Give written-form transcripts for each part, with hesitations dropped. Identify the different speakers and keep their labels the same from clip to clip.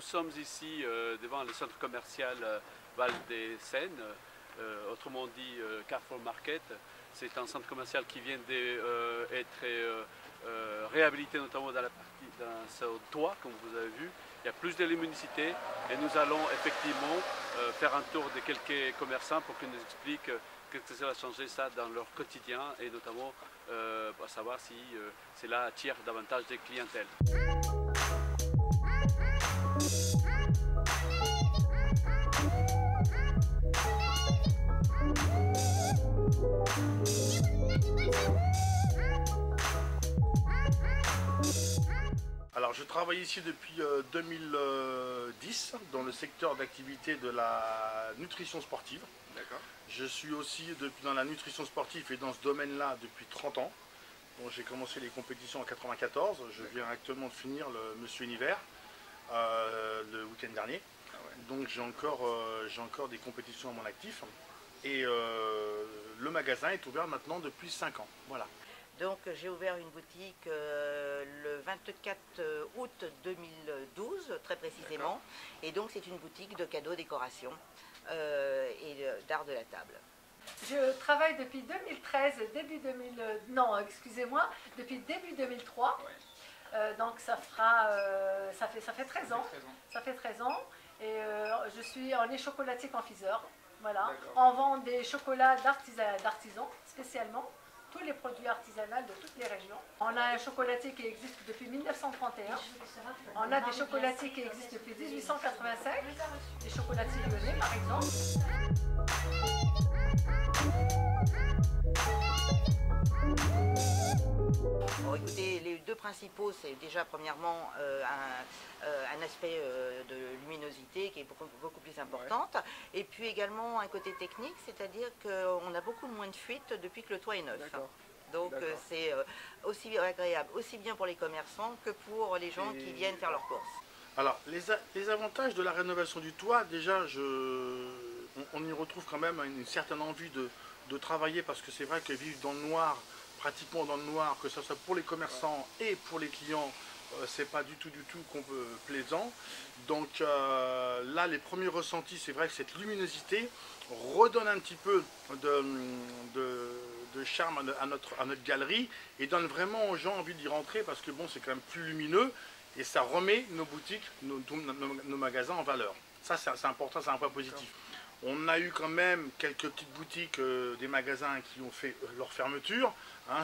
Speaker 1: sommes ici devant le centre commercial Val des Seines, autrement dit Carrefour Market. C'est un centre commercial qui vient d'être réhabilité notamment dans ce toit, comme vous avez vu. Il y a plus de luminosité et nous allons effectivement faire un tour de quelques commerçants pour qu'ils nous expliquent qu'est-ce que ça va changer ça dans leur quotidien et notamment pour savoir si cela attire davantage de clientèle.
Speaker 2: Alors je travaille ici depuis 2010 dans le secteur d'activité de la nutrition sportive.
Speaker 3: D'accord.
Speaker 2: Je suis aussi dans la nutrition sportive et dans ce domaine-là depuis 30 ans. Bon, j'ai commencé les compétitions en 94, je viens actuellement de finir le Monsieur Univers le week-end dernier.
Speaker 3: Ah ouais.
Speaker 2: Donc j'ai encore des compétitions à mon actif. Et le magasin est ouvert maintenant depuis 5 ans. Voilà.
Speaker 4: Donc j'ai ouvert une boutique le 24 août 2012, très précisément. Et donc c'est une boutique de cadeaux, décoration et d'art de la table.
Speaker 5: Je travaille depuis 2013, depuis début 2003.
Speaker 3: Ouais.
Speaker 5: Donc ça fait 13 ans. Ça fait 13 ans. Et on est chocolatier confiseur. Voilà. On vend des chocolats d'artisans spécialement. Tous les produits artisanaux de toutes les régions. On a un chocolatier qui existe depuis 1931. On a des chocolatiers qui existent depuis 1885. Des chocolatiers lyonnais par exemple.
Speaker 4: Bon, écoutez, les deux principaux, c'est déjà premièrement un aspect de luminosité qui est beaucoup plus importante, et puis également un côté technique, c'est-à-dire qu'on a beaucoup moins de fuites depuis que le toit est neuf. Donc c'est aussi agréable, aussi bien pour les commerçants que pour les gens qui viennent faire leurs courses.
Speaker 2: Alors les avantages de la rénovation du toit, déjà on y retrouve quand même une certaine envie de travailler, parce que c'est vrai que vivre dans le noir, pratiquement dans le noir, que ce soit pour les commerçants et pour les clients, c'est pas du tout plaisant. Donc là, les premiers ressentis, c'est vrai que cette luminosité redonne un petit peu de charme à notre galerie et donne vraiment aux gens envie d'y rentrer, parce que bon, c'est quand même plus lumineux et ça remet nos boutiques, nos magasins en valeur. Ça, c'est important, c'est un point positif. On a eu quand même quelques petites boutiques, des magasins qui ont fait leur fermeture,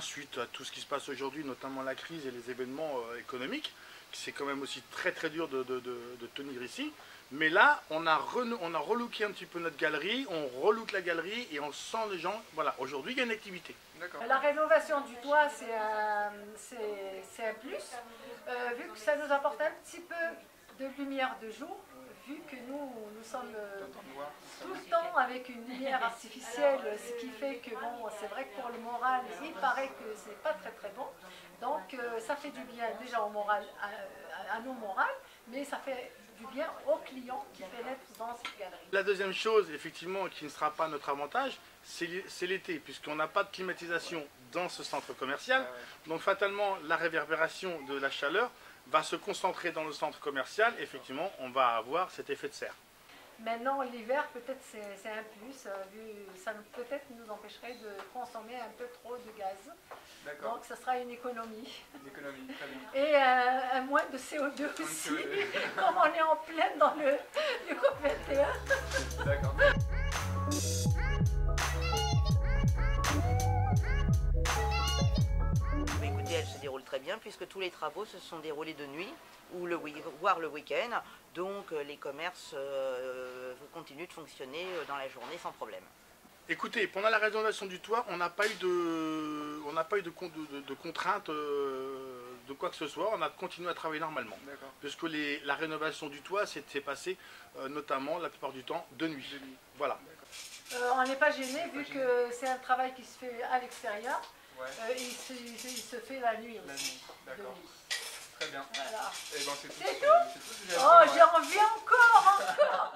Speaker 2: suite à tout ce qui se passe aujourd'hui, notamment la crise et les événements économiques. C'est quand même aussi très dur de tenir ici. Mais là, on a relooké un petit peu notre galerie, on relook la galerie et on sent les gens. Voilà, aujourd'hui, il y a une activité.
Speaker 5: La rénovation du toit, c'est un plus, vu que ça nous apporte un petit peu de lumière de jour. Vu que nous sommes tout le temps avec une lumière artificielle, ce qui fait que bon, c'est vrai que pour le moral, il paraît que c'est pas très bon. Donc ça fait du bien déjà au moral, à nos morales, mais ça fait du bien aux clients qui pénètrent dans cette galerie.
Speaker 2: La deuxième chose, effectivement, qui ne sera pas notre avantage, c'est l'été, puisqu'on n'a pas de climatisation dans ce centre commercial. Donc fatalement, la réverbération de la chaleur va se concentrer dans le centre commercial. Effectivement, on va avoir cet effet de serre.
Speaker 5: Maintenant, l'hiver, peut-être c'est un plus, ça peut-être nous empêcherait de consommer un peu trop de gaz. Donc, ce sera une économie.
Speaker 3: Une économie, très bien.
Speaker 5: Et un moins de CO2 aussi, comme on est en pleine dans le COP 21.
Speaker 3: D'accord.
Speaker 4: Elle se déroule très bien puisque tous les travaux se sont déroulés de nuit ou voire le week-end. Donc les commerces continuent de fonctionner dans la journée sans problème.
Speaker 2: Écoutez, pendant la rénovation du toit, on n'a pas eu de contraintes de quoi que ce soit. On a continué à travailler normalement. Puisque la rénovation du toit s'est passée notamment la plupart du temps de nuit. Voilà.
Speaker 5: On n'est pas gêné vu que c'est un travail qui se fait à l'extérieur.
Speaker 3: Ouais.
Speaker 5: Il se fait la nuit aussi.
Speaker 3: D'accord. Très bien.
Speaker 5: Voilà.
Speaker 3: Et ben, c'est tout.
Speaker 5: Oh, j'ai envie encore